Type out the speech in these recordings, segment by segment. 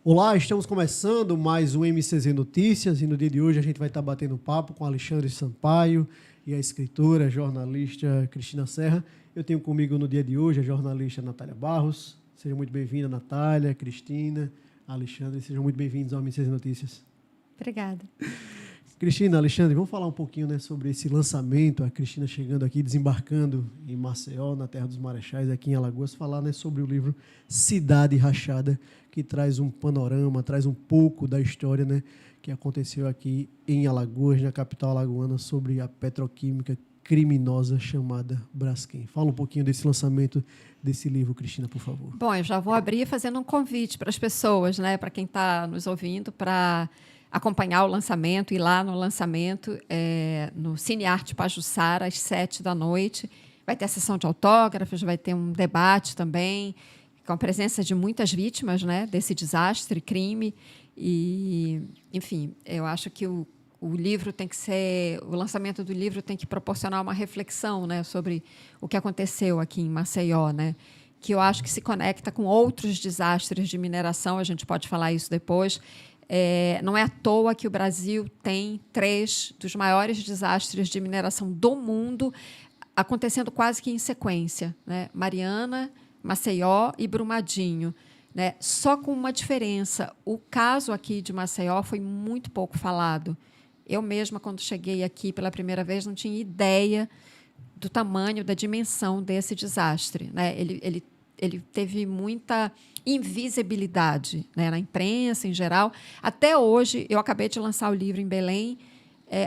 Olá, estamos começando mais um MCZ Notícias e no dia de hoje a gente vai estar batendo papo com Alexandre Sampaio e a escritora, a jornalista Cristina Serra. Eu tenho comigo no dia de hoje a jornalista Natália Barros. Seja muito bem-vinda, Natália, Cristina, Alexandre, sejam muito bem-vindos ao MCZ Notícias. Obrigada. Cristina, Alexandre, vamos falar um pouquinho, né, sobre esse lançamento, a Cristina chegando aqui, desembarcando em Maceió, na Terra dos Marechais, aqui em Alagoas, falar, né, sobre o livro Cidade Rachada, que traz um panorama, traz um pouco da história, né, que aconteceu aqui em Alagoas, na capital alagoana, sobre a petroquímica criminosa chamada Braskem. Fala um pouquinho desse lançamento desse livro, Cristina, por favor. Bom, eu já vou abrir fazendo um convite para as pessoas, né, para quem está nos ouvindo, para acompanhar o lançamento, ir lá no lançamento, no Cine Arte Pajuçara, às 19h. Vai ter a sessão de autógrafos, vai ter um debate também, com a presença de muitas vítimas, né, desse desastre, crime. E, enfim, eu acho que o livro tem que ser, o lançamento do livro tem que proporcionar uma reflexão, né, sobre o que aconteceu aqui em Maceió, né, que eu acho que se conecta com outros desastres de mineração, a gente pode falar isso depois. Não é à toa que o Brasil tem 3 dos maiores desastres de mineração do mundo acontecendo quase que em sequência, né? Mariana, Maceió e Brumadinho, né? Só com uma diferença, o caso aqui de Maceió foi muito pouco falado. Eu mesma, quando cheguei aqui pela primeira vez, não tinha ideia do tamanho, da dimensão desse desastre, né? Ele teve muita invisibilidade, né, na imprensa em geral. Até hoje, eu acabei de lançar o livro em Belém,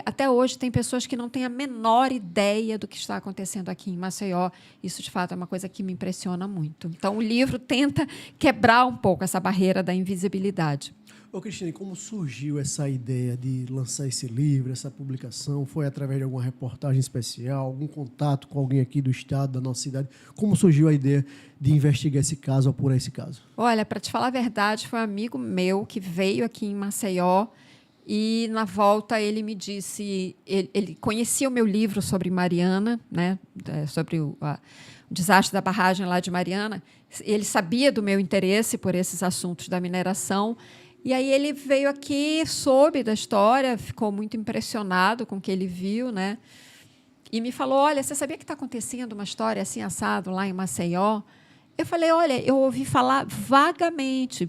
até hoje tem pessoas que não têm a menor ideia do que está acontecendo aqui em Maceió. Isso, de fato, é uma coisa que me impressiona muito. Então, o livro tenta quebrar um pouco essa barreira da invisibilidade. Ô, Cristina, como surgiu essa ideia de lançar esse livro, essa publicação? Foi através de alguma reportagem especial, algum contato com alguém aqui do estado, da nossa cidade? Como surgiu a ideia de investigar esse caso, apurar esse caso? Olha, para te falar a verdade, foi um amigo meu que veio aqui em Maceió e, na volta, ele me disse... Ele conhecia o meu livro sobre Mariana, né, sobre o desastre da barragem lá de Mariana. Ele sabia do meu interesse por esses assuntos da mineração. E aí ele veio aqui, soube da história, ficou muito impressionado com o que ele viu, né? E me falou, olha, você sabia que está acontecendo uma história assim, assado, lá em Maceió? Eu falei, olha, eu ouvi falar vagamente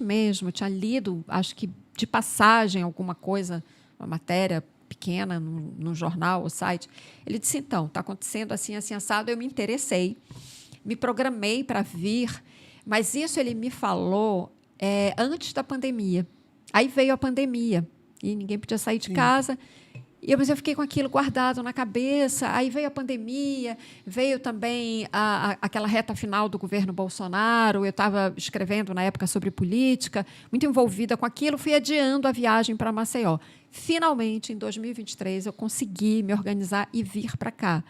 mesmo, tinha lido, acho que de passagem, alguma coisa, uma matéria pequena no jornal ou site. Ele disse, então, está acontecendo assim, assim, assado. Eu me interessei, me programei para vir, mas isso ele me falou... antes da pandemia. Aí veio a pandemia e ninguém podia sair de casa. Mas eu fiquei com aquilo guardado na cabeça. Aí veio a pandemia, veio também aquela reta final do governo Bolsonaro. Eu estava escrevendo na época sobre política, muito envolvida com aquilo, fui adiando a viagem para Maceió. Finalmente, em 2023, eu consegui me organizar e vir para cá.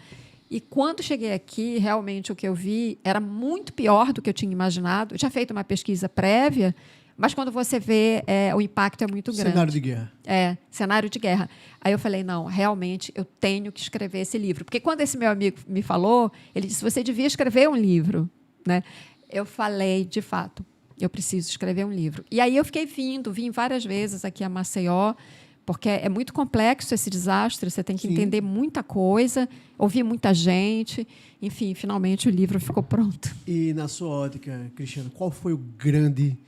E quando cheguei aqui, realmente o que eu vi era muito pior do que eu tinha imaginado. Eu tinha feito uma pesquisa prévia, mas quando você vê, o impacto é muito grande. Cenário de guerra. Cenário de guerra. Aí eu falei, não, realmente eu tenho que escrever esse livro. Porque quando esse meu amigo me falou, ele disse, você devia escrever um livro, né? Eu falei, de fato, eu preciso escrever um livro. E aí eu vim várias vezes aqui a Maceió, porque é muito complexo esse desastre, você tem que entender muita coisa, ouvir muita gente. Enfim, finalmente o livro ficou pronto. E, na sua ótica, Cristiano, qual foi o grande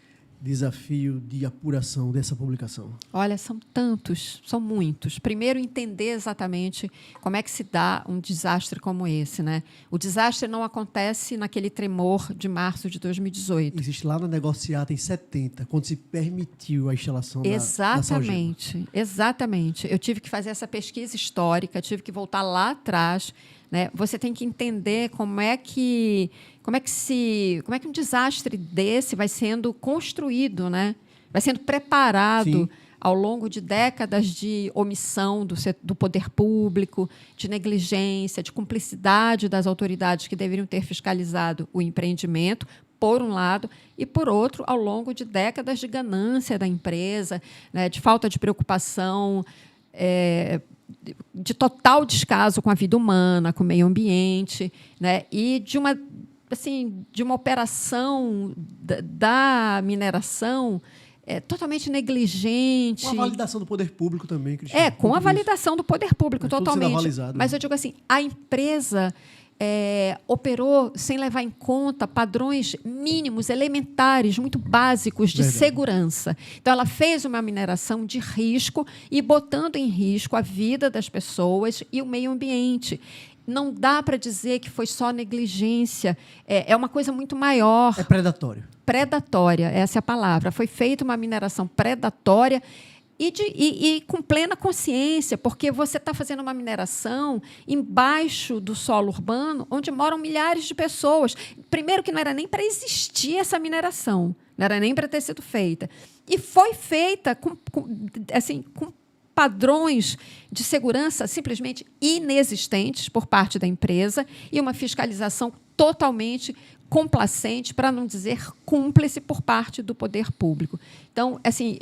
desafio de apuração dessa publicação? Olha, são tantos, são muitos. Primeiro, entender exatamente como é que se dá um desastre como esse, né? O desastre não acontece naquele tremor de março de 2018. Existe lá na negociata em 70, quando se permitiu a instalação da Exatamente, exatamente. Eu tive que fazer essa pesquisa histórica, tive que voltar lá atrás, né? Você tem que entender como é que um desastre desse vai sendo construído, né? Vai sendo preparado ao longo de décadas de omissão do poder público, de negligência, de cumplicidade das autoridades que deveriam ter fiscalizado o empreendimento, por um lado, e, por outro, ao longo de décadas de ganância da empresa, né? De falta de preocupação, de total descaso com a vida humana, com o meio ambiente, né? E de uma assim, de uma operação da mineração totalmente negligente. Com a validação do poder público também, Cristina. Com a validação do poder público, totalmente. Mas né? eu digo assim, a empresa operou sem levar em conta padrões mínimos, elementares, muito básicos de segurança. Então, ela fez uma mineração de risco e botando em risco a vida das pessoas e o meio ambiente. Não dá para dizer que foi só negligência. É uma coisa muito maior. É predatório. Predatória, essa é a palavra. Foi feita uma mineração predatória e com plena consciência, porque você está fazendo uma mineração embaixo do solo urbano, onde moram milhares de pessoas. Primeiro que não era nem para existir essa mineração, não era nem para ter sido feita. E foi feita com padrões de segurança simplesmente inexistentes por parte da empresa e uma fiscalização totalmente complacente, para não dizer cúmplice, por parte do poder público. Então, assim,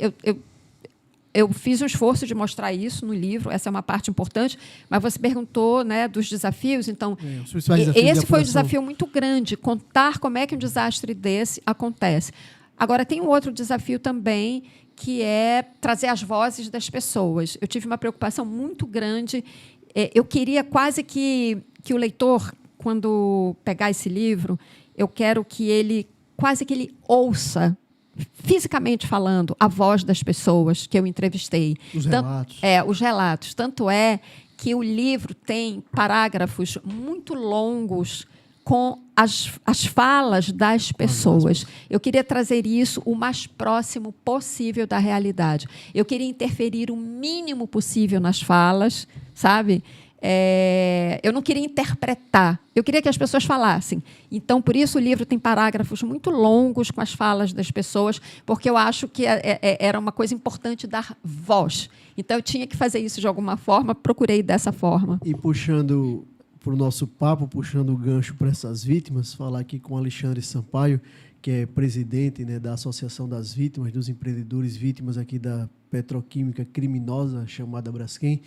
eu fiz um esforço de mostrar isso no livro, essa é uma parte importante, mas você perguntou, né, dos desafios, então, esse foi um desafio muito grande, contar como é que um desastre desse acontece. Agora, tem um outro desafio também, que é trazer as vozes das pessoas. Eu tive uma preocupação muito grande. Eu queria quase que o leitor, quando pegar esse livro, eu quero que ele ouça, fisicamente falando, a voz das pessoas que eu entrevistei. Os relatos. Os relatos. Tanto é que o livro tem parágrafos muito longos com as falas das pessoas. Eu queria trazer isso o mais próximo possível da realidade. Eu queria interferir o mínimo possível nas falas, sabe? Eu não queria interpretar, eu queria que as pessoas falassem. Então, por isso, o livro tem parágrafos muito longos com as falas das pessoas, porque eu acho que era uma coisa importante dar voz. Então, eu tinha que fazer isso de alguma forma, procurei dessa forma. E puxando para o nosso papo, puxando o gancho para essas vítimas, falar aqui com Alexandre Sampaio, que é presidente, né, da Associação das Vítimas, dos Empreendedores Vítimas aqui da petroquímica criminosa chamada Braskem.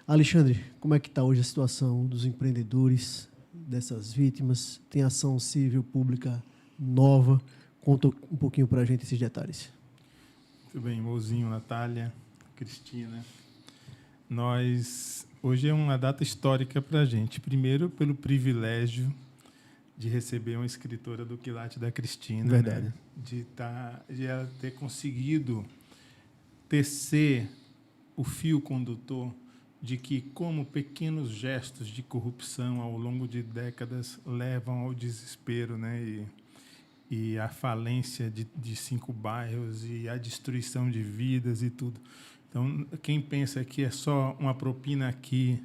Alexandre, como é que está hoje a situação dos empreendedores, dessas vítimas? Tem ação civil pública nova? Conta um pouquinho para a gente esses detalhes. Muito bem, Mozinho, Natália, Cristina. Hoje é uma data histórica para a gente. Primeiro, pelo privilégio de receber uma escritora do quilate da Cristina. Verdade. Né? De ela ter conseguido tecer o fio condutor de que, como pequenos gestos de corrupção ao longo de décadas levam ao desespero, né? E à falência de 5 bairros e à destruição de vidas e tudo. Então, quem pensa que é só uma propina aqui,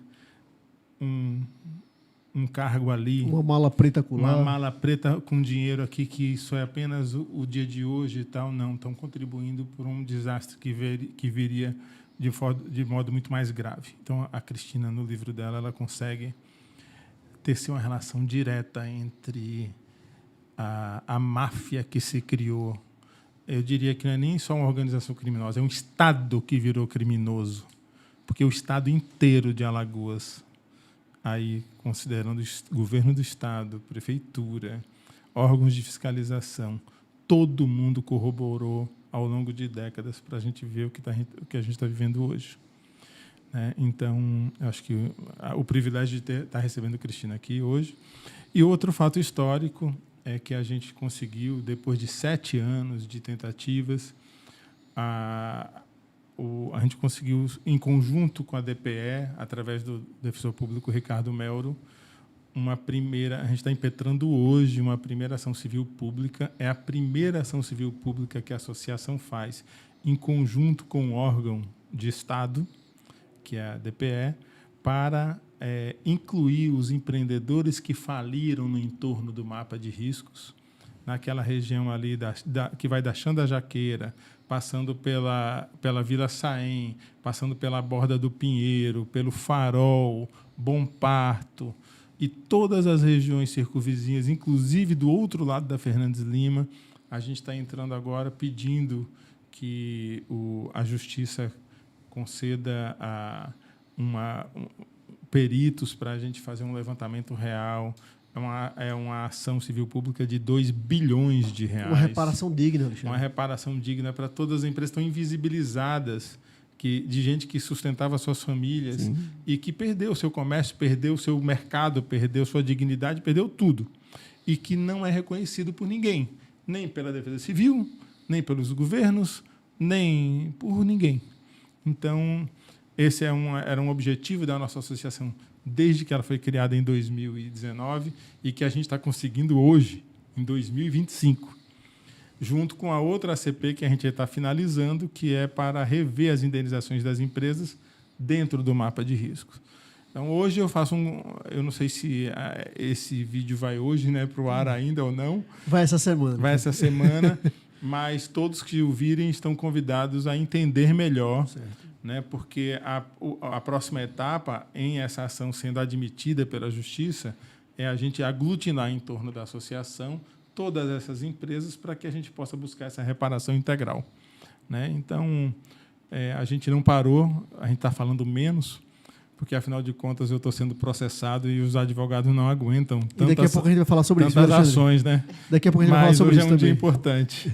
um cargo ali... Uma mala preta acolá. Uma mala preta com dinheiro aqui, que isso é apenas o dia de hoje e tal, não. Estão contribuindo por um desastre que viria de modo muito mais grave. Então, a Cristina, no livro dela, ela consegue tecer uma relação direta entre a máfia que se criou. Eu diria que não é nem só uma organização criminosa, é um Estado que virou criminoso, porque o Estado inteiro de Alagoas, aí considerando o governo do Estado, prefeitura, órgãos de fiscalização, todo mundo corroborou ao longo de décadas para a gente ver o que a gente está vivendo hoje. Né? Então, acho que o privilégio de estar recebendo a Cristina aqui hoje. E outro fato histórico é que a gente conseguiu, depois de 7 anos de tentativas, a gente conseguiu, em conjunto com a DPE, através do defensor público Ricardo Melro, a gente está impetrando hoje uma primeira ação civil pública. É a primeira ação civil pública que a associação faz em conjunto com um órgão de Estado, que é a DPE, para incluir os empreendedores que faliram no entorno do mapa de riscos, naquela região ali que vai da Xanda Jaqueira, passando pela Vila Saém, passando pela Borda do Pinheiro, pelo Farol, Bom Parto, e todas as regiões circunvizinhas, inclusive do outro lado da Fernandes Lima. A gente está entrando agora pedindo que a Justiça conceda peritos para a gente fazer um levantamento real é uma ação civil pública de 2 bilhões de reais. Uma reparação digna, Alexandre. Uma reparação digna para todas as empresas que estão invisibilizadas, de gente que sustentava suas famílias. Sim. E que perdeu o seu comércio, perdeu o seu mercado, perdeu sua dignidade, perdeu tudo. E que não é reconhecido por ninguém, nem pela Defesa Civil, nem pelos governos, nem por ninguém. Então, esse era um objetivo da nossa associação desde que ela foi criada em 2019 e que a gente está conseguindo hoje, em 2025, junto com a outra ACP que a gente está finalizando, que é para rever as indenizações das empresas dentro do mapa de riscos. Então, hoje eu faço eu não sei se esse vídeo vai hoje, né, para o ar ainda ou não. Vai essa semana. Vai essa semana, mas todos que o virem estão convidados a entender melhor, né, porque a próxima etapa em essa ação sendo admitida pela Justiça é a gente aglutinar em torno da associação todas essas empresas para que a gente possa buscar essa reparação integral, né? Então, a gente não parou, a gente está falando menos, porque, afinal de contas, eu estou sendo processado e os advogados não aguentam tantas, daqui a pouco a gente vai falar sobre isso, ações, né? Daqui a pouco a gente vai falar sobre isso também. Mas hoje é um dia importante.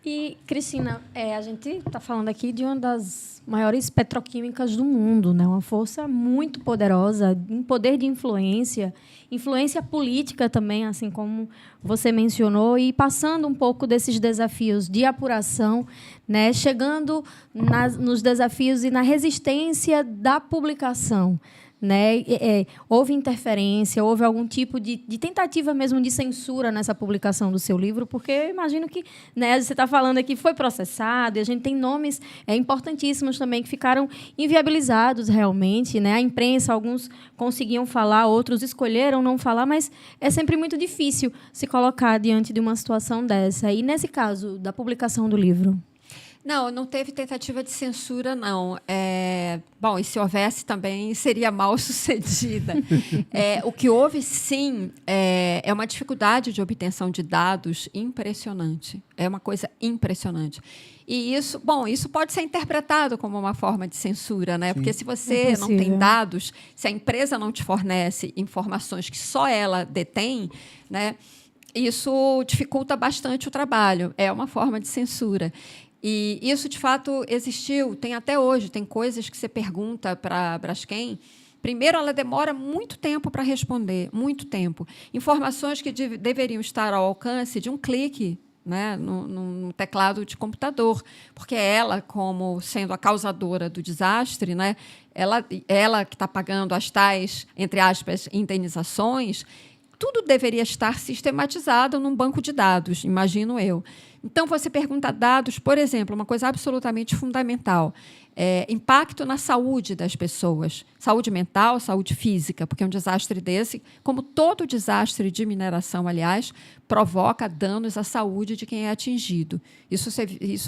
E, Cristina, a gente está falando aqui de uma das maiores petroquímicas do mundo, né? Uma força muito poderosa, um poder de influência política também, assim como você mencionou, e passando um pouco desses desafios de apuração, né? Chegando nos desafios e na resistência da publicação. Né? Houve interferência, houve algum tipo de tentativa mesmo de censura nessa publicação do seu livro, porque eu imagino que, né, você está falando aqui, foi processado, e a gente tem nomes importantíssimos também que ficaram inviabilizados realmente, né? A imprensa, alguns conseguiam falar, outros escolheram não falar, mas é sempre muito difícil se colocar diante de uma situação dessa. E, nesse caso, da publicação do livro? Não teve tentativa de censura, não. Bom, e se houvesse também, seria mal sucedida. O que houve, sim, é uma dificuldade de obtenção de dados impressionante. É uma coisa impressionante. E isso pode ser interpretado como uma forma de censura, né? Sim. Porque se você não tem dados, se a empresa não te fornece informações que só ela detém, né, isso dificulta bastante o trabalho. É uma forma de censura. E isso, de fato, existiu, tem até hoje. Tem coisas que você pergunta para a Braskem. Primeiro, ela demora muito tempo para responder, muito tempo. Informações que deveriam estar ao alcance de um clique, né, no teclado de computador, porque ela, como sendo a causadora do desastre, né, ela que está pagando as tais, entre aspas, indenizações, tudo deveria estar sistematizado num banco de dados, imagino eu. Então, você pergunta dados, por exemplo, uma coisa absolutamente fundamental, impacto na saúde das pessoas, saúde mental, saúde física, porque um desastre desse, como todo desastre de mineração, aliás, provoca danos à saúde de quem é atingido. Isso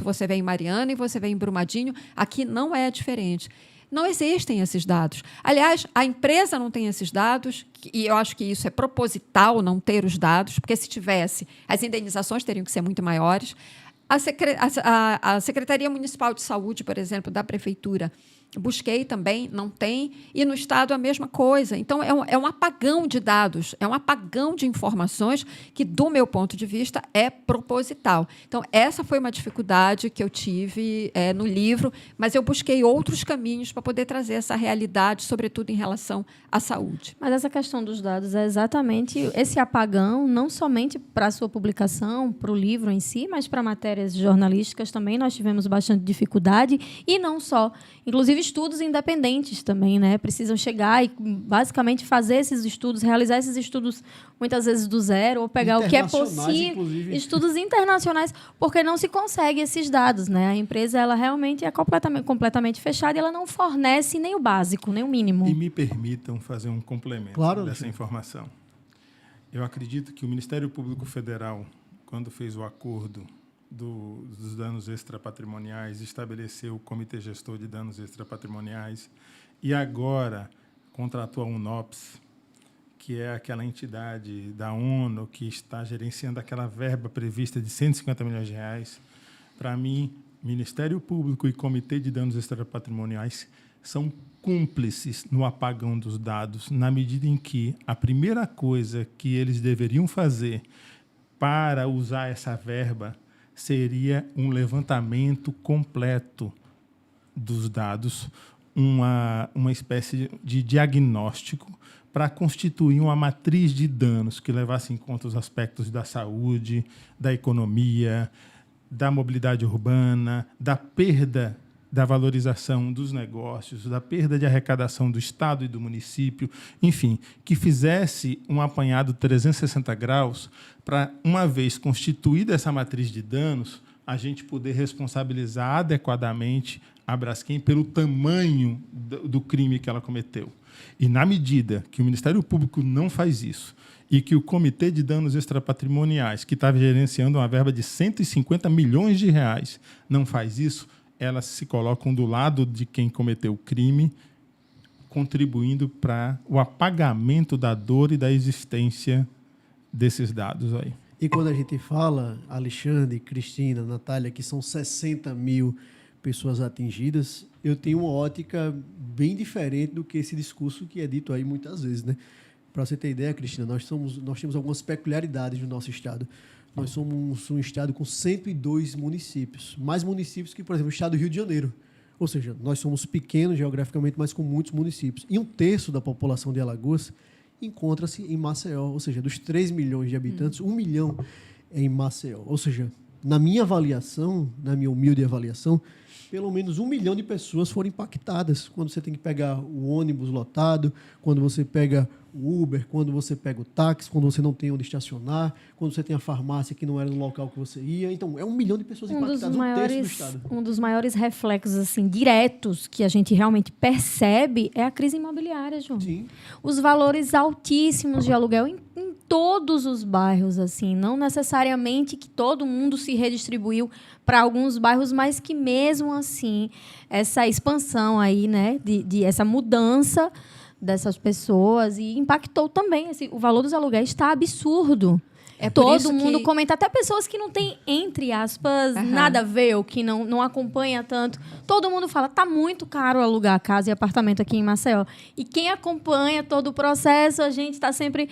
você vê em Mariana e você vê em Brumadinho, aqui não é diferente. Não existem esses dados. Aliás, a empresa não tem esses dados, e eu acho que isso é proposital, não ter os dados, porque se tivesse, as indenizações teriam que ser muito maiores. A Secretaria Municipal de Saúde, por exemplo, da Prefeitura, busquei também, não tem, e no Estado a mesma coisa. Então, é um apagão de dados, é um apagão de informações que, do meu ponto de vista, é proposital. Então, essa foi uma dificuldade que eu tive no livro, mas eu busquei outros caminhos para poder trazer essa realidade, sobretudo em relação à saúde. Mas essa questão dos dados é exatamente esse apagão, não somente para a sua publicação, para o livro em si, mas para matérias jornalísticas também nós tivemos bastante dificuldade, e não só. Inclusive, estudos independentes também, né? Precisam chegar e, basicamente, fazer esses estudos, realizar esses estudos, muitas vezes, do zero, ou pegar o que é possível. Inclusive. Estudos internacionais, porque não se consegue esses dados, né? A empresa, ela realmente é completamente fechada e ela não fornece nem o básico, nem o mínimo. E me permitam fazer um complemento dessa informação. Eu acredito que o Ministério Público Federal, quando fez o acordo dos danos extrapatrimoniais, estabeleceu o Comitê Gestor de Danos Extrapatrimoniais e agora contratou a UNOPS, que é aquela entidade da ONU que está gerenciando aquela verba prevista de 150 milhões de reais. Para mim, Ministério Público e Comitê de Danos Extrapatrimoniais são cúmplices no apagão dos dados, na medida em que a primeira coisa que eles deveriam fazer para usar essa verba seria um levantamento completo dos dados, uma espécie de diagnóstico para constituir uma matriz de danos que levasse em conta os aspectos da saúde, da economia, da mobilidade urbana, da perda da valorização dos negócios, da perda de arrecadação do Estado e do município, enfim, que fizesse um apanhado 360 graus para, uma vez constituída essa matriz de danos, a gente poder responsabilizar adequadamente a Braskem pelo tamanho do crime que ela cometeu. E, na medida que o Ministério Público não faz isso e que o Comitê de Danos Extrapatrimoniais, que estava gerenciando uma verba de 150 milhões de reais, não faz isso, elas se colocam do lado de quem cometeu o crime, contribuindo para o apagamento da dor e da existência desses dados aí. E quando a gente fala, Alexandre, Cristina, Natália, que são 60 mil pessoas atingidas, eu tenho uma ótica bem diferente do que esse discurso que é dito aí muitas vezes, né? Para você ter ideia, Cristina, nós temos algumas peculiaridades no nosso estado. Nós somos um estado com 102 municípios, mais municípios que, por exemplo, o estado do Rio de Janeiro. Ou seja, nós somos pequenos geograficamente, mas com muitos municípios. E 1/3 da população de Alagoas encontra-se em Maceió. Ou seja, dos 3 milhões de habitantes, 1 milhão é em Maceió. Ou seja, na minha avaliação, na minha humilde avaliação, pelo menos 1 milhão de pessoas foram impactadas quando você tem que pegar o ônibus lotado, quando você pega o Uber, quando você pega o táxi, quando você não tem onde estacionar, quando você tem a farmácia que não era no local que você ia. Então, é 1 milhão de pessoas impactadas, 1/3 do estado. Um dos maiores reflexos assim, diretos que a gente realmente percebe é a crise imobiliária, João. Sim. Os valores altíssimos de aluguel em todos os bairros, assim, não necessariamente que todo mundo se redistribuiu para alguns bairros, mas que mesmo assim essa expansão aí, né, de essa mudança dessas pessoas e impactou também. O valor dos aluguéis está absurdo. É por todo isso mundo que... comenta, até pessoas que não têm, entre aspas, nada a ver, ou que não acompanha tanto. Todo mundo fala, tá muito caro alugar casa e apartamento aqui em Maceió. E quem acompanha todo o processo, a gente está sempre...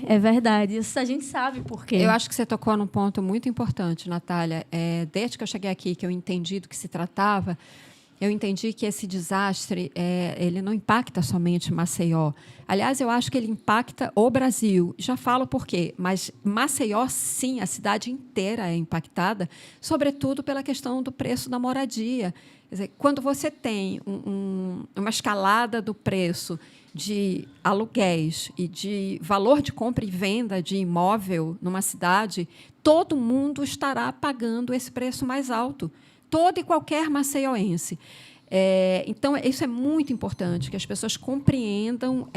é verdade. Isso a gente sabe por quê. Eu acho que você tocou num ponto muito importante, Natália. Desde que eu cheguei aqui, que eu entendi do que se tratava, eu entendi que esse desastre ele não impacta somente Maceió. Aliás, eu acho que ele impacta o Brasil. Já falo por quê, mas Maceió, sim, a cidade inteira é impactada, sobretudo pela questão do preço da moradia. Quer dizer, quando você tem uma escalada do preço de aluguéis e de valor de compra e venda de imóvel numa cidade, todo mundo estará pagando esse preço mais alto. Todo e qualquer maceioense. Então, isso é muito importante, que as pessoas compreendam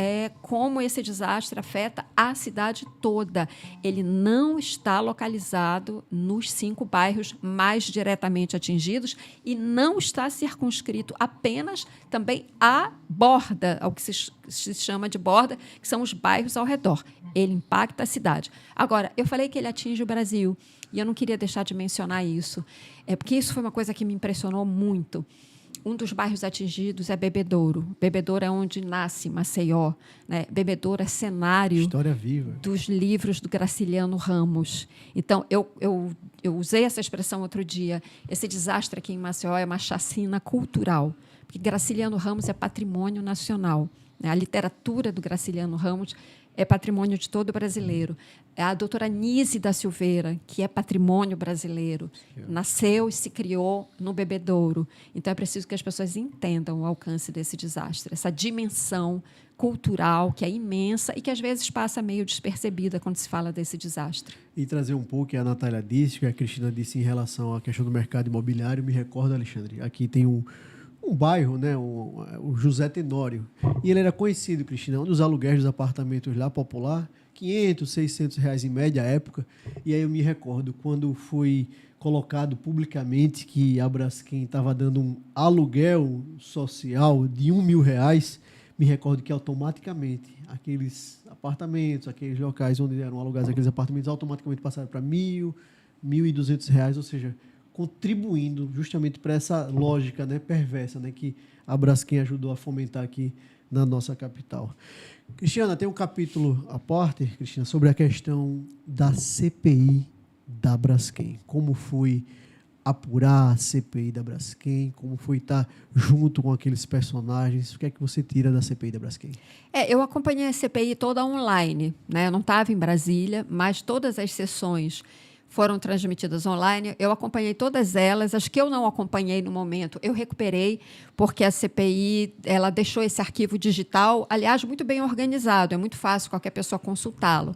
como esse desastre afeta a cidade toda. Ele não está localizado nos 5 bairros mais diretamente atingidos e não está circunscrito apenas também à borda, ao que se chama de borda, que são os bairros ao redor. Ele impacta a cidade. Agora, eu falei que ele atinge o Brasil, e eu não queria deixar de mencionar isso, porque isso foi uma coisa que me impressionou muito. Um dos bairros atingidos é Bebedouro. Bebedouro é onde nasce Maceió, né? Bebedouro é cenário História viva dos livros do Graciliano Ramos. Então, eu usei essa expressão outro dia. Esse desastre aqui em Maceió é uma chacina cultural, porque Graciliano Ramos é patrimônio nacional. A literatura do Graciliano Ramos é patrimônio de todo brasileiro. A doutora Nise da Silveira, que é patrimônio brasileiro, nasceu e se criou no Bebedouro. Então, é preciso que as pessoas entendam o alcance desse desastre, essa dimensão cultural que é imensa e que, às vezes, passa meio despercebida quando se fala desse desastre. E trazer um pouco que a Natália disse, que a Cristina disse em relação à questão do mercado imobiliário, me recorda, Alexandre, aqui tem um bairro, né, o José Tenório, e ele era conhecido, Cristina, um dos aluguéis dos apartamentos lá popular, 500, 600 reais em média à época, e aí eu me recordo quando foi colocado publicamente que a Braskem estava dando um aluguel social de R$1.000, me recordo que automaticamente aqueles apartamentos, aqueles locais onde eram alugados aqueles apartamentos, automaticamente passaram para R$1.000, R$1.200, ou seja, contribuindo justamente para essa lógica, né, perversa, né, que a Braskem ajudou a fomentar aqui na nossa capital. Cristiana, tem um capítulo à parte, Cristina, sobre a questão da CPI da Braskem. Como foi apurar a CPI da Braskem, como foi estar junto com aqueles personagens, o que é que você tira da CPI da Braskem? Eu acompanhei a CPI toda online, né? Eu não estava em Brasília, mas todas as sessões foram transmitidas online. Eu acompanhei todas elas. As que eu não acompanhei no momento, eu recuperei, porque a CPI ela deixou esse arquivo digital, aliás, muito bem organizado. É muito fácil qualquer pessoa consultá-lo.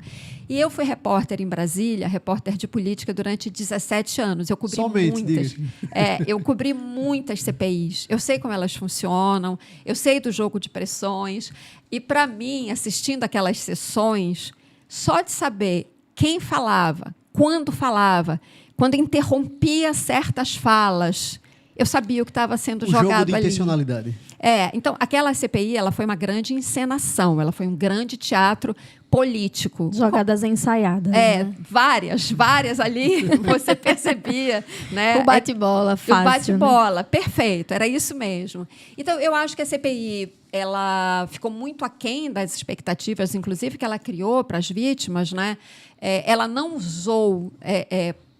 E eu fui repórter em Brasília, repórter de política durante 17 anos. Eu cobri muitas. Eu cobri muitas CPIs. Eu sei como elas funcionam, eu sei do jogo de pressões. E, para mim, assistindo aquelas sessões, só de saber quem falava, quando interrompia certas falas, eu sabia o que estava sendo jogado ali. O jogo de intencionalidade. Então, aquela CPI ela foi uma grande encenação, ela foi um grande teatro político. Jogadas ensaiadas. Né? Várias ali, você percebia. Né? O bate-bola fácil. O bate-bola, né? Perfeito, era isso mesmo. Então, eu acho que a CPI ela ficou muito aquém das expectativas, inclusive, que ela criou para as vítimas. Né? Ela não usou...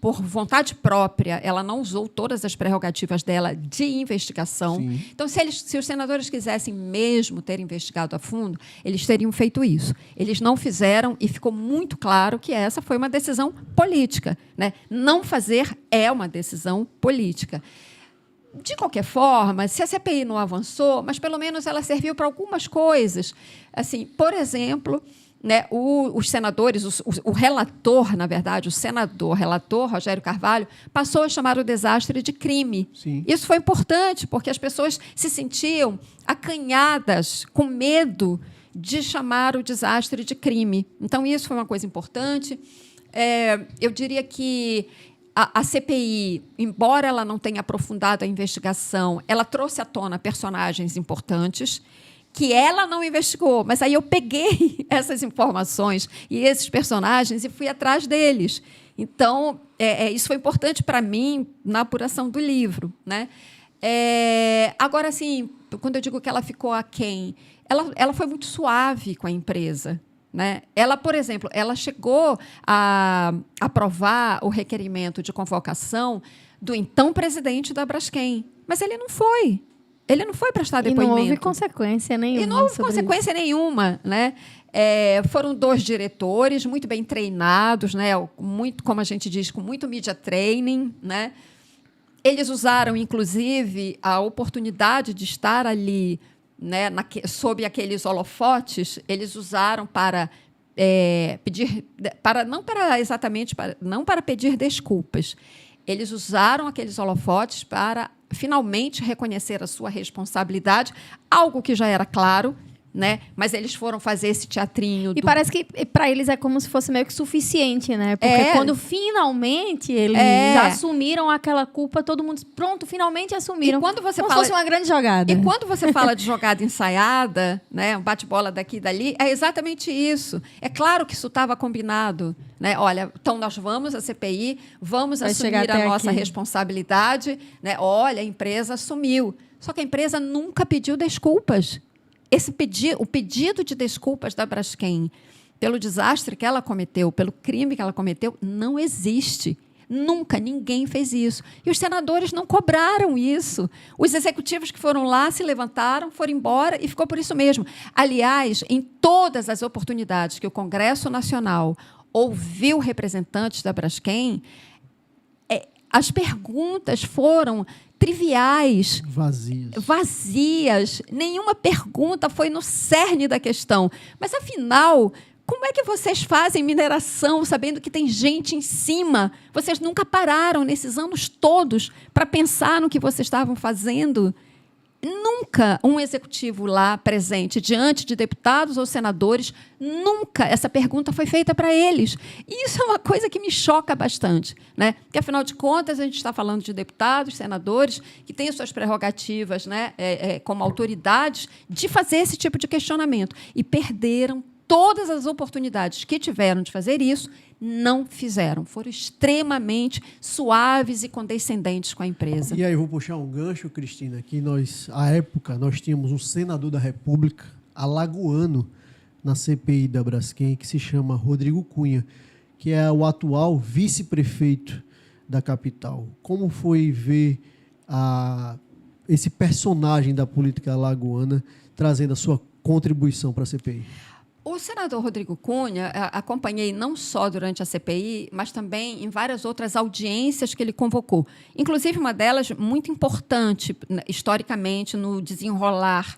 por vontade própria, ela não usou todas as prerrogativas dela de investigação. Sim. Então, se os senadores quisessem mesmo ter investigado a fundo, eles teriam feito isso. Eles não fizeram e ficou muito claro que essa foi uma decisão política. Né? Não fazer é uma decisão política. De qualquer forma, se a CPI não avançou, mas pelo menos ela serviu para algumas coisas. Assim, por exemplo... Né, os senadores, o relator, na verdade, o senador relator, Rogério Carvalho, passou a chamar o desastre de crime. Sim. Isso foi importante, porque as pessoas se sentiam acanhadas, com medo de chamar o desastre de crime. Então, isso foi uma coisa importante. Eu diria que a CPI, embora ela não tenha aprofundado a investigação, ela trouxe à tona personagens importantes, que ela não investigou, mas aí eu peguei essas informações e esses personagens e fui atrás deles. Então, isso foi importante para mim na apuração do livro. Né? Agora, assim, quando eu digo que ela ficou aquém, ela foi muito suave com a empresa. Né? Ela, por exemplo, ela chegou a aprovar o requerimento de convocação do então presidente da Braskem, mas ele não foi. Ele não foi prestar depoimento. E não houve consequência nenhuma. E não houve consequência nenhuma. Né? Foram 2 diretores muito bem treinados, né? Muito, como a gente diz, com muito media training. Né? Eles usaram, inclusive, a oportunidade de estar ali, né, sob aqueles holofotes, eles usaram para pedir... não para pedir desculpas. Eles usaram aqueles holofotes para finalmente reconhecer a sua responsabilidade, algo que já era claro, né? Mas eles foram fazer esse teatrinho. E parece que para eles é como se fosse meio que suficiente, né? Porque quando finalmente eles assumiram aquela culpa, todo mundo disse, pronto, finalmente assumiram. E quando você como se fosse uma grande jogada. E quando você fala de jogada ensaiada, né, um bate-bola daqui e dali, é exatamente isso. É claro que isso estava combinado. Né? Olha, então nós vamos à CPI, vamos assumir a nossa responsabilidade. Né? Olha, a empresa assumiu. Só que a empresa nunca pediu desculpas. O pedido de desculpas da Braskem pelo desastre que ela cometeu, pelo crime que ela cometeu, não existe. Nunca ninguém fez isso. E os senadores não cobraram isso. Os executivos que foram lá se levantaram, foram embora e ficou por isso mesmo. Aliás, em todas as oportunidades que o Congresso Nacional ouviu representantes da Braskem, as perguntas foram triviais, vazias. Nenhuma pergunta foi no cerne da questão. Mas, afinal, como é que vocês fazem mineração sabendo que tem gente em cima? Vocês nunca pararam nesses anos todos para pensar no que vocês estavam fazendo? Nunca um executivo lá presente, diante de deputados ou senadores, nunca essa pergunta foi feita para eles. E isso é uma coisa que me choca bastante. Né? Porque, afinal de contas, a gente está falando de deputados, senadores, que têm suas prerrogativas, né, como autoridades, de fazer esse tipo de questionamento. E perderam todas as oportunidades que tiveram de fazer isso, não fizeram. Foram extremamente suaves e condescendentes com a empresa. E aí eu vou puxar um gancho, Cristina, que à época, nós tínhamos um senador da República, alagoano, na CPI da Braskem, que se chama Rodrigo Cunha, que é o atual vice-prefeito da capital. Como foi ver esse personagem da política alagoana trazendo a sua contribuição para a CPI? O senador Rodrigo Cunha, acompanhei não só durante a CPI, mas também em várias outras audiências que ele convocou. Inclusive, uma delas muito importante, historicamente, no desenrolar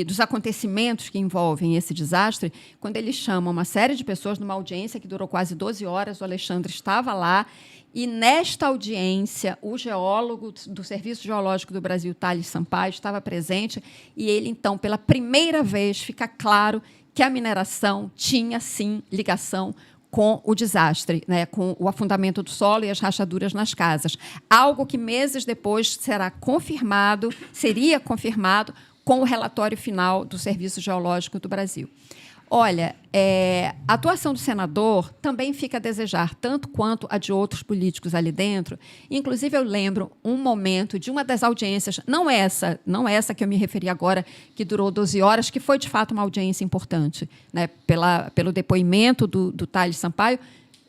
dos acontecimentos que envolvem esse desastre, quando ele chama uma série de pessoas numa audiência que durou quase 12 horas, o Alexandre estava lá, e nesta audiência, o geólogo do Serviço Geológico do Brasil, Thales Sampaio, estava presente, e ele, então, pela primeira vez, fica claro que a mineração tinha, sim, ligação com o desastre, né, com o afundamento do solo e as rachaduras nas casas. Algo que meses depois seria confirmado com o relatório final do Serviço Geológico do Brasil. Olha, a atuação do senador também fica a desejar, tanto quanto a de outros políticos ali dentro. Inclusive, eu lembro um momento de uma das audiências, não essa que eu me referi agora, que durou 12 horas, que foi, de fato, uma audiência importante, né, pelo depoimento do Thales Sampaio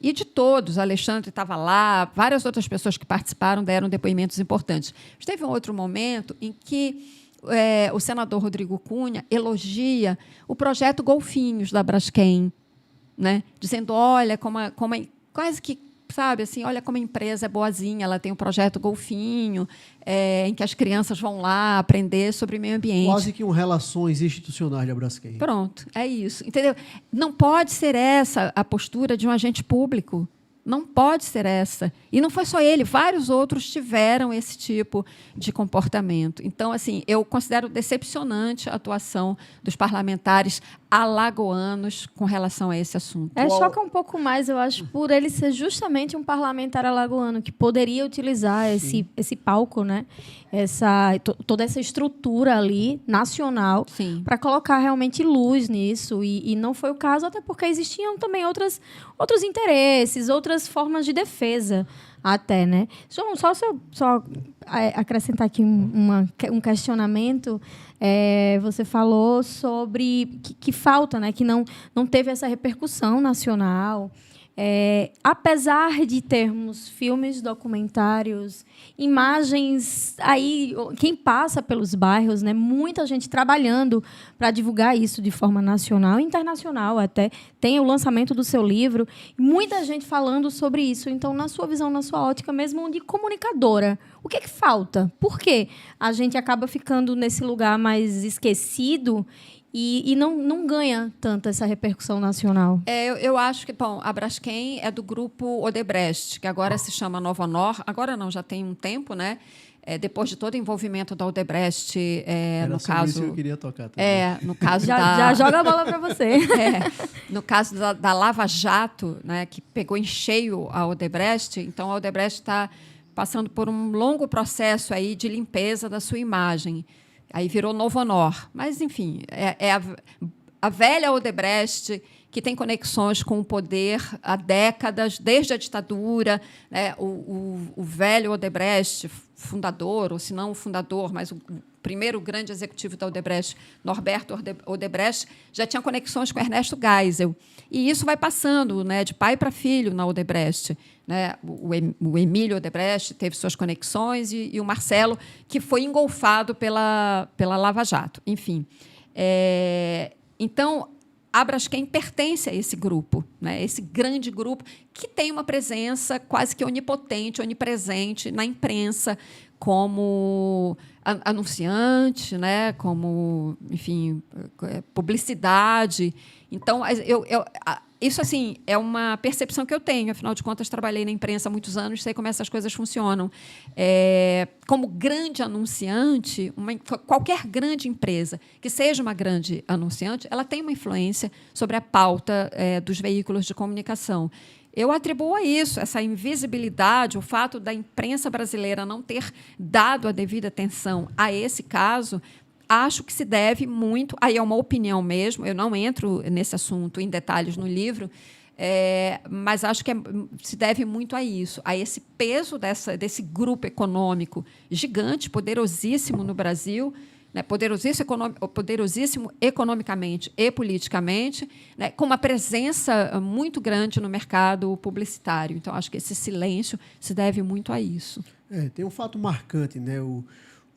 e de todos. O Alexandre estava lá, várias outras pessoas que participaram deram depoimentos importantes. Mas teve um outro momento em que o senador Rodrigo Cunha elogia o projeto Golfinhos da Braskem, né? Dizendo, olha, quase que, sabe, assim, olha como a empresa é boazinha, ela tem um projeto Golfinho, em que as crianças vão lá aprender sobre meio ambiente. Quase que relações institucionais da Braskem. Pronto, é isso, entendeu? Não pode ser essa a postura de um agente público. Não pode ser essa. E não foi só ele, vários outros tiveram esse tipo de comportamento. Então, assim, eu considero decepcionante a atuação dos parlamentares alagoanos com relação a esse assunto. Choca um pouco mais, eu acho, por ele ser justamente um parlamentar alagoano que poderia utilizar esse palco, né? Toda essa estrutura ali, nacional, para colocar realmente luz nisso. E não foi o caso, até porque existiam também outros interesses, outras formas de defesa até, né? Só acrescentar aqui um questionamento. Você falou sobre que falta, né? Que não teve essa repercussão nacional. Apesar de termos filmes, documentários, imagens, aí quem passa pelos bairros, né, muita gente trabalhando para divulgar isso de forma nacional e internacional até. Tem o lançamento do seu livro, muita gente falando sobre isso. Então, na sua visão, na sua ótica mesmo de comunicadora, o que falta? Por que a gente acaba ficando nesse lugar mais esquecido e não ganha tanto essa repercussão nacional? Eu acho que, bom, a Braskem é do grupo Odebrecht, que agora se chama Nova Honor. Agora não, já tem um tempo, né? Depois de todo o envolvimento da Odebrecht, no caso... Isso que eu queria tocar também. No caso já joga a bola para você. No caso da Lava Jato, né, que pegou em cheio a Odebrecht, então a Odebrecht está passando por um longo processo aí de limpeza da sua imagem. Aí virou Nova Honor. Mas, enfim, a velha Odebrecht, que tem conexões com o poder há décadas, desde a ditadura, né? O velho Odebrecht, fundador, ou se não o fundador, mas o primeiro grande executivo da Odebrecht, Norberto Odebrecht, já tinha conexões com Ernesto Geisel. E isso vai passando, né, de pai para filho na Odebrecht. Né? O Emílio Odebrecht teve suas conexões e o Marcelo, que foi engolfado pela Lava Jato. Enfim. Então, a Braskem pertence a esse grupo, né? Esse grande grupo que tem uma presença quase que onipotente, onipresente na imprensa, como anunciante, né? Como, enfim, publicidade. Então, isso, assim, é uma percepção que eu tenho. Afinal de contas, trabalhei na imprensa há muitos anos, sei como essas coisas funcionam. Como grande anunciante, qualquer grande empresa que seja uma grande anunciante, ela tem uma influência sobre a pauta dos veículos de comunicação. Eu atribuo a isso, essa invisibilidade, o fato da imprensa brasileira não ter dado a devida atenção a esse caso, acho que se deve muito, aí é uma opinião mesmo, eu não entro nesse assunto em detalhes no livro, mas acho que se deve muito a isso, a esse peso desse grupo econômico gigante, poderosíssimo no Brasil, né, poderosíssimo economicamente e politicamente, né, com uma presença muito grande no mercado publicitário. Então, acho que esse silêncio se deve muito a isso. Tem um fato marcante, né? O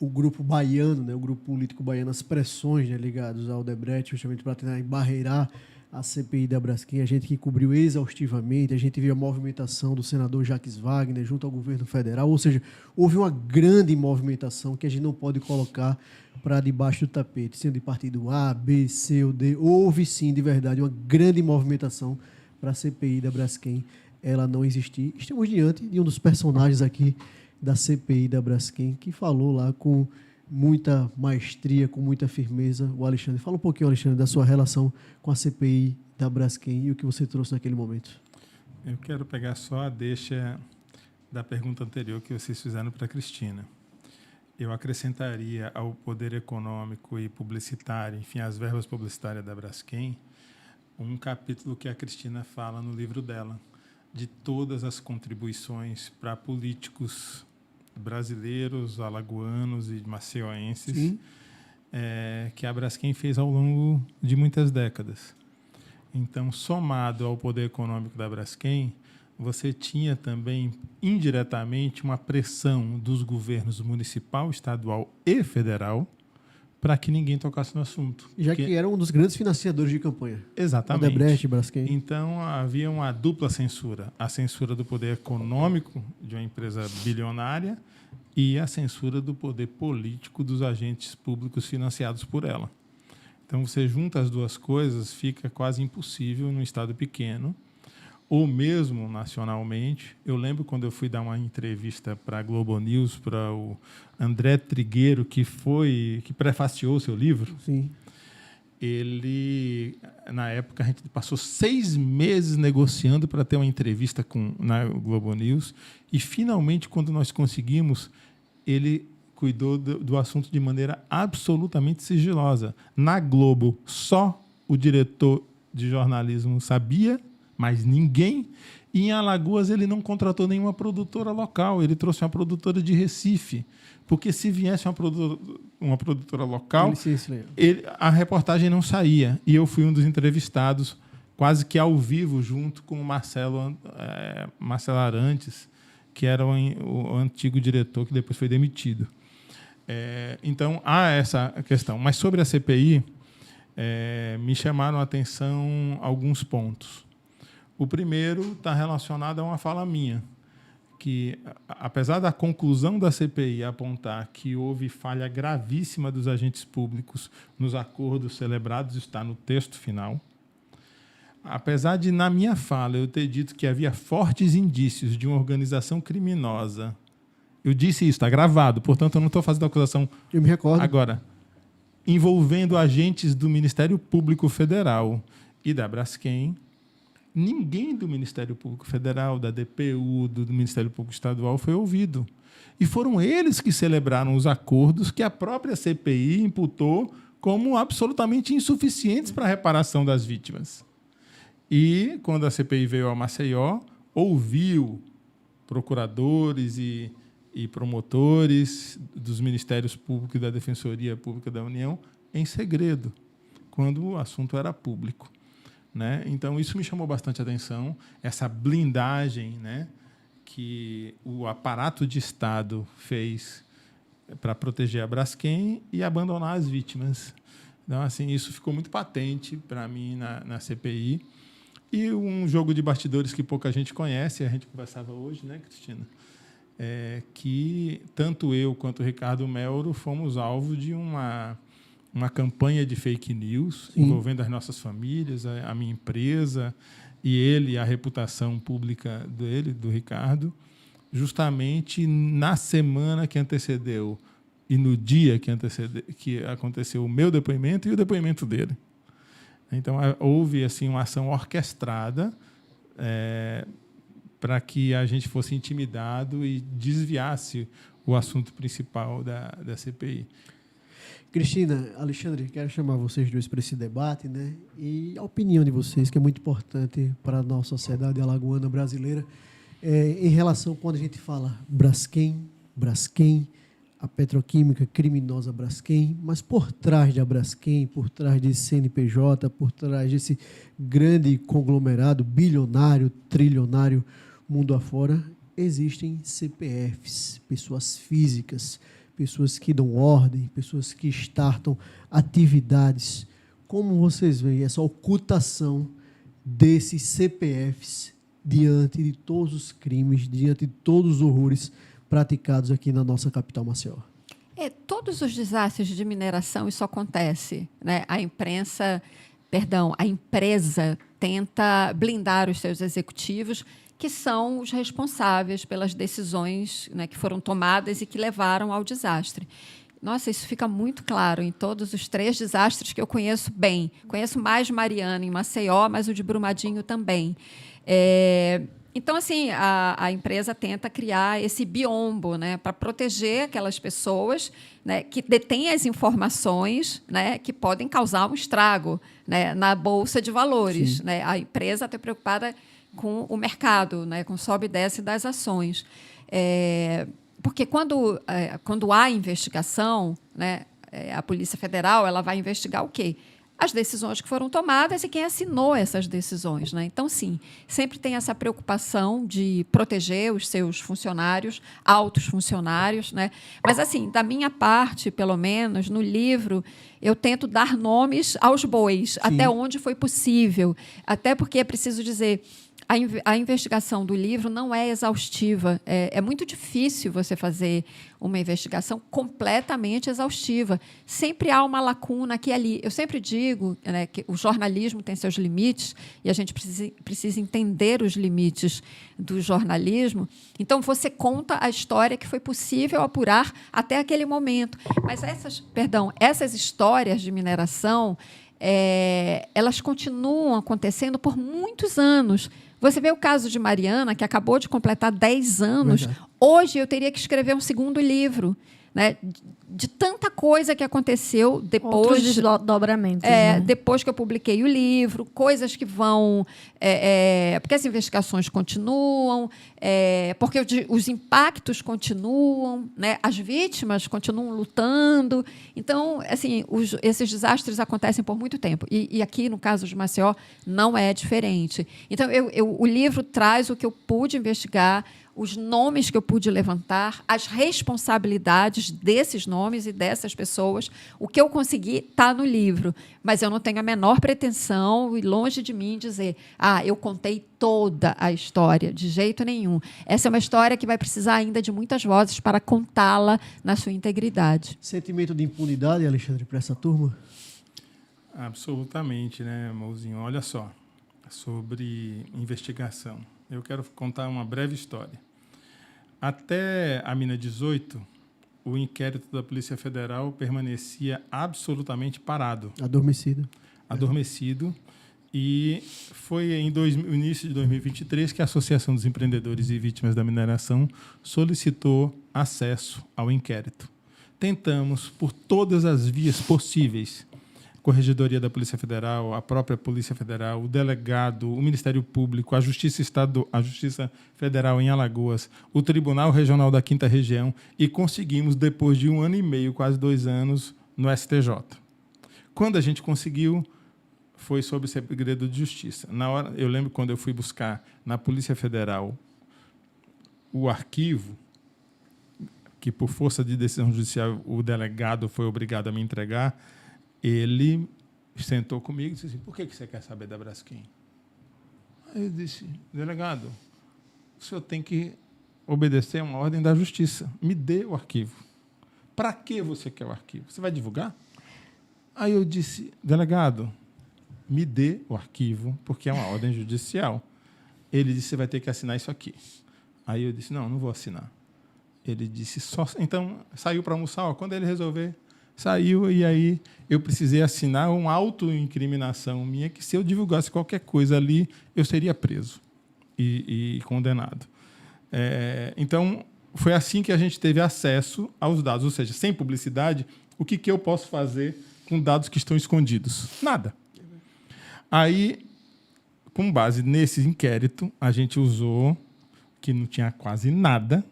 grupo baiano, né? O grupo político baiano, as pressões, né, ligadas ao Odebrecht, justamente para tentar embarreirar a CPI da Braskem, a gente que cobriu exaustivamente, a gente viu a movimentação do senador Jacques Wagner junto ao governo federal, ou seja, houve uma grande movimentação que a gente não pode colocar para debaixo do tapete, sendo de partido A, B, C ou D. Houve sim, de verdade, uma grande movimentação para a CPI da Braskem ela não existir. Estamos diante de um dos personagens aqui da CPI da Braskem, que falou lá com muita maestria, com muita firmeza, o Alexandre. Fala um pouquinho, Alexandre, da sua relação com a CPI da Braskem e o que você trouxe naquele momento. Eu quero pegar só a deixa da pergunta anterior que vocês fizeram para a Cristina. Eu acrescentaria ao poder econômico e publicitário, enfim, às verbas publicitárias da Braskem, um capítulo que a Cristina fala no livro dela, de todas as contribuições para políticos brasileiros, alagoanos e maceioenses que a Braskem fez ao longo de muitas décadas. Então, somado ao poder econômico da Braskem, você tinha também, indiretamente, uma pressão dos governos municipal, estadual e federal para que ninguém tocasse no assunto. Já que era um dos grandes financiadores de campanha. Exatamente. Odebrecht, Braskem. Então, havia uma dupla censura. A censura do poder econômico de uma empresa bilionária e a censura do poder político dos agentes públicos financiados por ela. Então, você junta as duas coisas, fica quase impossível num estado pequeno, ou mesmo nacionalmente. Eu lembro quando eu fui dar uma entrevista para a Globo News, para o André Trigueiro, que prefaciou o seu livro. Sim. Ele, na época, a gente passou 6 meses negociando para ter uma entrevista na Globo News, e finalmente, quando nós conseguimos, ele cuidou do assunto de maneira absolutamente sigilosa. Na Globo, só o diretor de jornalismo sabia, mas ninguém. E em Alagoas ele não contratou nenhuma produtora local, ele trouxe uma produtora de Recife, porque se viesse uma produtora local, a reportagem não saía. E eu fui um dos entrevistados, quase que ao vivo, junto com o Marcelo Arantes, que era o antigo diretor que depois foi demitido. Então, há essa questão. Mas sobre a CPI, me chamaram a atenção alguns pontos. O primeiro está relacionado a uma fala minha, que, apesar da conclusão da CPI apontar que houve falha gravíssima dos agentes públicos nos acordos celebrados, está no texto final, apesar de, na minha fala, eu ter dito que havia fortes indícios de uma organização criminosa, eu disse isso, está gravado, portanto, eu não estou fazendo acusação eu me recordo. Agora, envolvendo agentes do Ministério Público Federal e da Braskem, ninguém do Ministério Público Federal, da DPU, do Ministério Público Estadual foi ouvido. E foram eles que celebraram os acordos que a própria CPI imputou como absolutamente insuficientes para a reparação das vítimas. E, quando a CPI veio a Maceió, ouviu procuradores e promotores dos Ministérios Públicos e da Defensoria Pública da União em segredo, quando o assunto era público. Né? Então, isso me chamou bastante atenção, essa blindagem, né, que o aparato de Estado fez para proteger a Braskem e abandonar as vítimas. Então, assim, isso ficou muito patente para mim na CPI. E um jogo de bastidores que pouca gente conhece, a gente conversava hoje, né, Cristina? Que tanto eu quanto o Ricardo Melro fomos alvo de uma campanha de fake news. Sim. Envolvendo as nossas famílias, a minha empresa e ele, a reputação pública dele, do Ricardo, justamente na semana que antecedeu e no dia que aconteceu o meu depoimento e o depoimento dele. Então, houve assim, uma ação orquestrada para que a gente fosse intimidado e desviasse o assunto principal da CPI. Cristina, Alexandre, quero chamar vocês dois para esse debate, né? E a opinião de vocês, que é muito importante para a nossa sociedade alagoana brasileira, em relação quando a gente fala Braskem, a petroquímica criminosa Braskem, mas por trás da Braskem, por trás de CNPJ, por trás desse grande conglomerado bilionário, trilionário mundo afora, existem CPFs, pessoas físicas, pessoas que dão ordem, pessoas que startam atividades. Como vocês veem essa ocultação desses CPFs diante de todos os crimes, diante de todos os horrores praticados aqui na nossa capital, Maceió? Todos os desastres de mineração, isso acontece, né? A empresa tenta blindar os seus executivos, que são os responsáveis pelas decisões, né, que foram tomadas e que levaram ao desastre. Nossa, isso fica muito claro em todos os 3 desastres que eu conheço bem. Conheço mais Mariana em Maceió, mas o de Brumadinho também. Então, assim, a empresa tenta criar esse biombo, né, para proteger aquelas pessoas, né, que detêm as informações, né, que podem causar um estrago, né, na Bolsa de Valores, né? A empresa está preocupada com o mercado, né, com o sobe e desce das ações. Porque quando há investigação, né, a Polícia Federal ela vai investigar o quê? As decisões que foram tomadas e quem assinou essas decisões, né? Então, sim, sempre tem essa preocupação de proteger os seus funcionários, altos funcionários, né? Mas, assim, da minha parte, pelo menos, no livro, eu tento dar nomes aos bois, sim, até onde foi possível. Até porque é preciso dizer, a investigação do livro não é exaustiva. É muito difícil você fazer uma investigação completamente exaustiva. Sempre há uma lacuna aqui e ali. Eu sempre digo, né, que o jornalismo tem seus limites e a gente precisa entender os limites do jornalismo. Então, você conta a história que foi possível apurar até aquele momento. Mas essas histórias de mineração, elas continuam acontecendo por muitos anos. Você vê o caso de Mariana, que acabou de completar 10 anos. Verdade. Hoje eu teria que escrever um segundo livro, né, de tanta coisa que aconteceu depois. Outros desdobramentos. Né? Depois que eu publiquei o livro, coisas que vão... porque as investigações continuam, porque os impactos continuam, né? As vítimas continuam lutando. Então, assim, esses desastres acontecem por muito tempo. E aqui, no caso de Maceió, não é diferente. Então, o livro traz o que eu pude investigar, os nomes que eu pude levantar, as responsabilidades desses nomes e dessas pessoas. O que eu consegui está no livro, mas eu não tenho a menor pretensão e longe de mim dizer eu contei toda a história, de jeito nenhum. Essa é uma história que vai precisar ainda de muitas vozes para contá-la na sua integridade. Sentimento de impunidade, Alexandre, para essa turma? Absolutamente, né, Mouzinho? Olha só, sobre investigação. Eu quero contar uma breve história. Até a mina 18, o inquérito da Polícia Federal permanecia absolutamente parado. Adormecido. E foi no início de 2023 que a Associação dos Empreendedores e Vítimas da Mineração solicitou acesso ao inquérito. Tentamos, por todas as vias possíveis, Corregedoria da Polícia Federal, a própria Polícia Federal, o delegado, o Ministério Público, a Justiça Federal em Alagoas, o Tribunal Regional da 5ª Região, e conseguimos, depois de 1 ano e meio, quase 2 anos, no STJ. Quando a gente conseguiu, foi sob segredo de justiça. Na hora, eu lembro quando eu fui buscar na Polícia Federal o arquivo, que por força de decisão judicial o delegado foi obrigado a me entregar, ele sentou comigo e disse assim: por que você quer saber da Braskem? Aí eu disse: delegado, o senhor tem que obedecer a uma ordem da justiça. Me dê o arquivo. Para que você quer o arquivo? Você vai divulgar? Aí eu disse: delegado, me dê o arquivo, porque é uma ordem judicial. Ele disse: você vai ter que assinar isso aqui. Aí eu disse: não vou assinar. Ele disse: então, saiu para almoçar. Quando ele resolver, saiu, e aí eu precisei assinar uma autoincriminação minha, que se eu divulgasse qualquer coisa ali, eu seria preso e condenado. Então, foi assim que a gente teve acesso aos dados, ou seja, sem publicidade, O que eu posso fazer com dados que estão escondidos? Nada. Aí, com base nesse inquérito, a gente usou, que não tinha quase nada,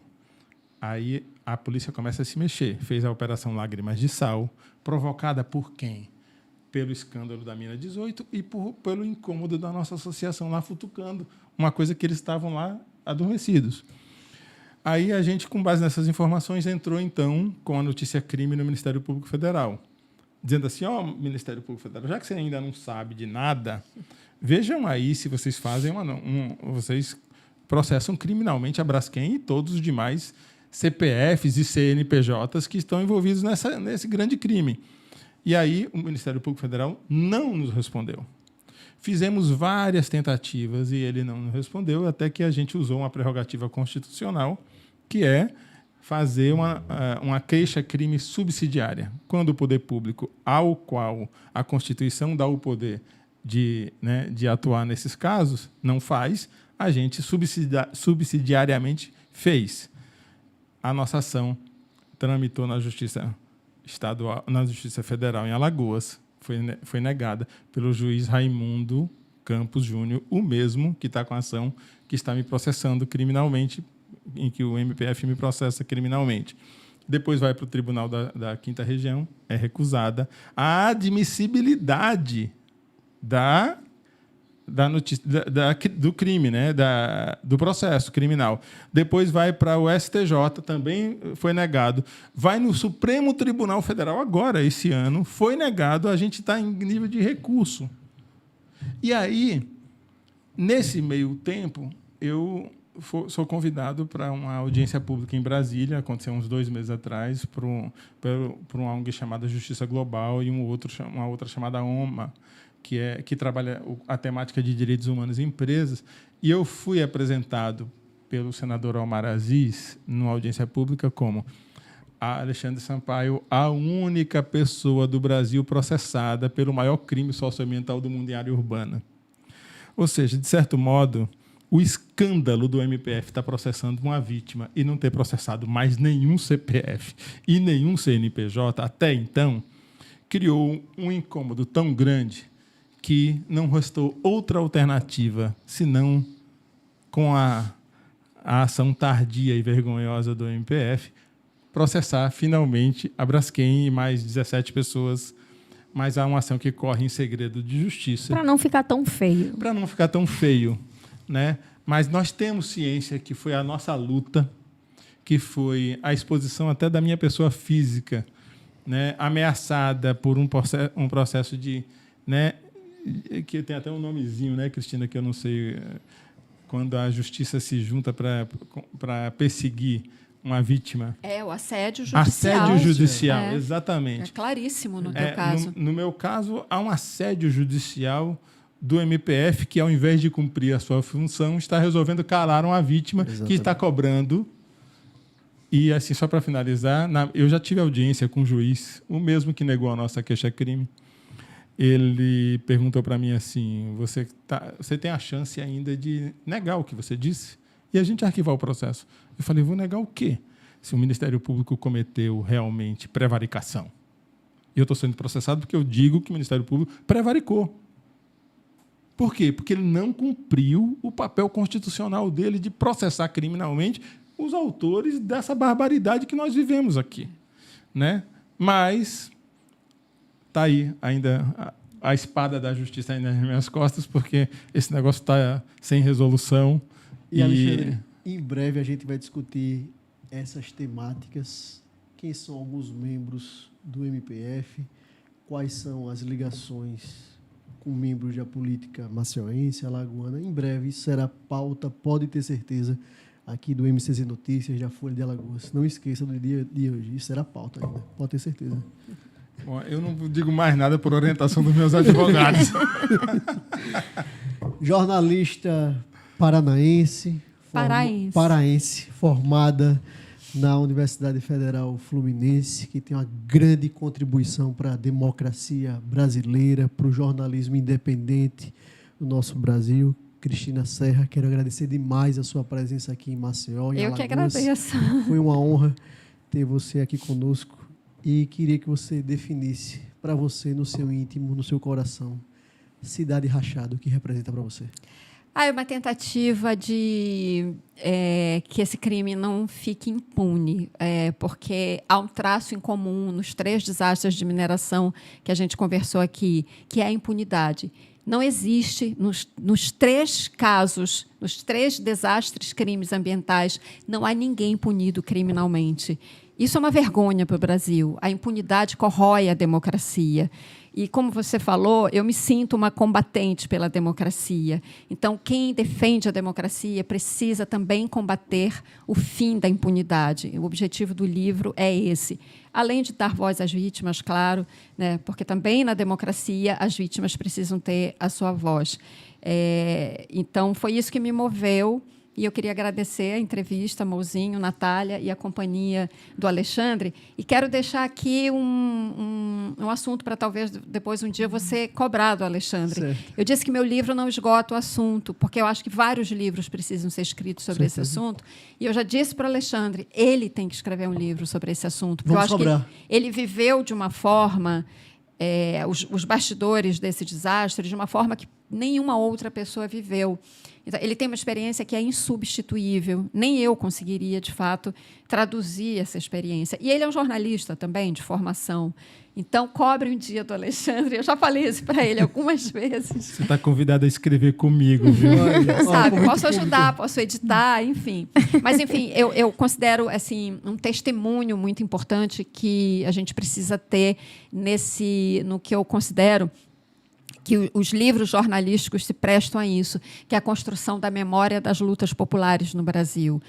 aí a polícia começa a se mexer. Fez a Operação Lágrimas de Sal, provocada por quem? Pelo escândalo da Mina 18 e pelo incômodo da nossa associação lá futucando uma coisa que eles estavam lá adormecidos. Aí a gente, com base nessas informações, entrou, então, com a notícia crime no Ministério Público Federal, dizendo assim, Ministério Público Federal, já que você ainda não sabe de nada, vejam aí se vocês fazem vocês processam criminalmente a Braskem e todos os demais CPFs e CNPJs que estão envolvidos nesse grande crime. E aí o Ministério Público Federal não nos respondeu. Fizemos várias tentativas e ele não nos respondeu, até que a gente usou uma prerrogativa constitucional, que é fazer uma queixa-crime subsidiária. Quando o poder público, ao qual a Constituição dá o poder de atuar nesses casos, não faz, a gente subsidiariamente fez. A nossa ação tramitou na Justiça Estadual, na Justiça Federal em Alagoas, foi negada pelo juiz Raimundo Campos Júnior, o mesmo que está com a ação que está me processando criminalmente, em que o MPF me processa criminalmente. Depois vai para o Tribunal da Quinta Região, é recusada a admissibilidade da notícia, do crime, né? Do processo criminal. Depois vai para o STJ, também foi negado. Vai no Supremo Tribunal Federal agora, esse ano, foi negado, a gente está em nível de recurso. E aí, nesse meio tempo, eu sou convidado para uma audiência pública em Brasília, aconteceu uns 2 meses atrás, por uma ONG chamada Justiça Global e uma outra chamada OMA, que trabalha a temática de direitos humanos em empresas, e eu fui apresentado pelo senador Omar Aziz, numa audiência pública, como Alexandre Sampaio, a única pessoa do Brasil processada pelo maior crime socioambiental do mundo em área urbana. Ou seja, de certo modo, o escândalo do MPF estar processando uma vítima e não ter processado mais nenhum CPF e nenhum CNPJ, até então, criou um incômodo tão grande que não restou outra alternativa, senão, com a ação tardia e vergonhosa do MPF, processar finalmente a Braskem e mais 17 pessoas, mas há uma ação que corre em segredo de justiça. Para não ficar tão feio. Para não ficar tão feio, né? Mas nós temos ciência que foi a nossa luta, que foi a exposição até da minha pessoa física, né? Ameaçada por um processo de... né? Que tem até um nomezinho, né, Cristina, que eu não sei, quando a justiça se junta para perseguir uma vítima. É, o assédio judicial. Assédio judicial, exatamente. É claríssimo no teu caso. No meu caso, há um assédio judicial do MPF que, ao invés de cumprir a sua função, está resolvendo calar uma vítima que está cobrando. E, assim, só para finalizar, eu já tive audiência com o juiz, o mesmo que negou a nossa queixa-crime. Ele perguntou para mim assim, você tem a chance ainda de negar o que você disse e a gente arquivar o processo. Eu falei, vou negar o quê? Se o Ministério Público cometeu realmente prevaricação. E eu estou sendo processado porque eu digo que o Ministério Público prevaricou. Por quê? Porque ele não cumpriu o papel constitucional dele de processar criminalmente os autores dessa barbaridade que nós vivemos aqui, né? Mas está aí ainda a espada da justiça ainda nas minhas costas, porque esse negócio está sem resolução. E, Alexandre, em breve a gente vai discutir essas temáticas, quem são alguns membros do MPF, quais são as ligações com membros da política maceiense, alagoana. Em breve será pauta, pode ter certeza, aqui do MCZ Notícias, da Folha de Alagoas. Não esqueça do dia de hoje, isso será pauta ainda, pode ter certeza. Bom, eu não digo mais nada por orientação dos meus advogados. Jornalista paraense, formada na Universidade Federal Fluminense, que tem uma grande contribuição para a democracia brasileira, para o jornalismo independente do nosso Brasil. Cristina Serra, quero agradecer demais a sua presença aqui em Maceió. Eu que agradeço. Foi uma honra ter você aqui conosco. e queria que você definisse para você, no seu íntimo, no seu coração, Cidade Rachada, o que representa para você. É uma tentativa de que esse crime não fique impune, porque há um traço em comum nos 3 desastres de mineração que a gente conversou aqui, que é a impunidade. Não existe, nos 3 casos, nos 3 desastres, crimes ambientais, não há ninguém punido criminalmente. Isso é uma vergonha para o Brasil. A impunidade corrói a democracia. E, como você falou, eu me sinto uma combatente pela democracia. Então, quem defende a democracia precisa também combater o fim da impunidade. O objetivo do livro é esse. Além de dar voz às vítimas, claro, né, porque também na democracia as vítimas precisam ter a sua voz. Então, foi isso que me moveu. E eu queria agradecer a entrevista, Mouzinho, Natália e a companhia do Alexandre. E quero deixar aqui um assunto para talvez depois um dia você cobrar do Alexandre. Certo. Eu disse que meu livro não esgota o assunto, porque eu acho que vários livros precisam ser escritos sobre esse assunto. E eu já disse para o Alexandre, ele tem que escrever um livro sobre esse assunto. Porque Vamos eu acho cobrar. que ele viveu de uma forma... os bastidores desse desastre de uma forma que nenhuma outra pessoa viveu. Então, ele tem uma experiência que é insubstituível. Nem eu conseguiria, de fato, traduzir essa experiência. E ele é um jornalista também, de formação. Então, cobre um dia do Alexandre. Eu já falei isso para ele algumas vezes. Você está convidado a escrever comigo, viu? Sabe, posso ajudar, posso editar, enfim. Mas, enfim, eu considero assim, um testemunho muito importante que a gente precisa ter no que eu considero que os livros jornalísticos se prestam a isso, que é a construção da memória das lutas populares no Brasil.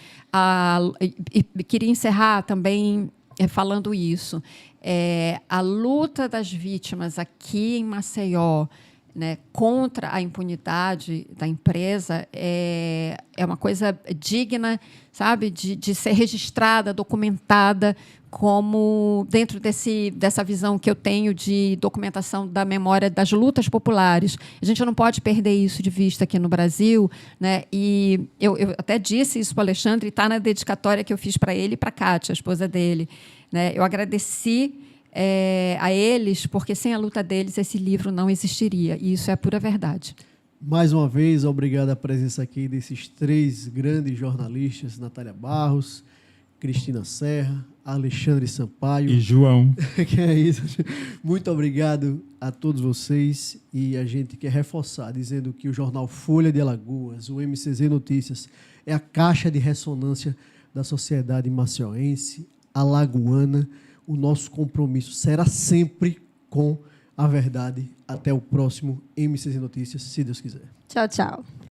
E queria encerrar também falando isso. A luta das vítimas aqui em Maceió, né, contra a impunidade da empresa é uma coisa digna, sabe, de ser registrada, documentada, como dentro dessa visão que eu tenho de documentação da memória das lutas populares. A gente não pode perder isso de vista aqui no Brasil, né? E eu até disse isso para o Alexandre, e está na dedicatória que eu fiz para ele e para a Kátia, a esposa dele, né? Eu agradeci a eles, porque sem a luta deles esse livro não existiria, e isso é a pura verdade. Mais uma vez, obrigado à presença aqui desses 3 grandes jornalistas, Natália Barros, Cristina Serra, Alexandre Sampaio. E João. Que é isso. Muito obrigado a todos vocês, e a gente quer reforçar, dizendo que o jornal Folha de Alagoas, o MCZ Notícias, é a caixa de ressonância da sociedade macioense, alagoana. O nosso compromisso será sempre com a verdade. Até o próximo MCZ Notícias, se Deus quiser. Tchau, tchau.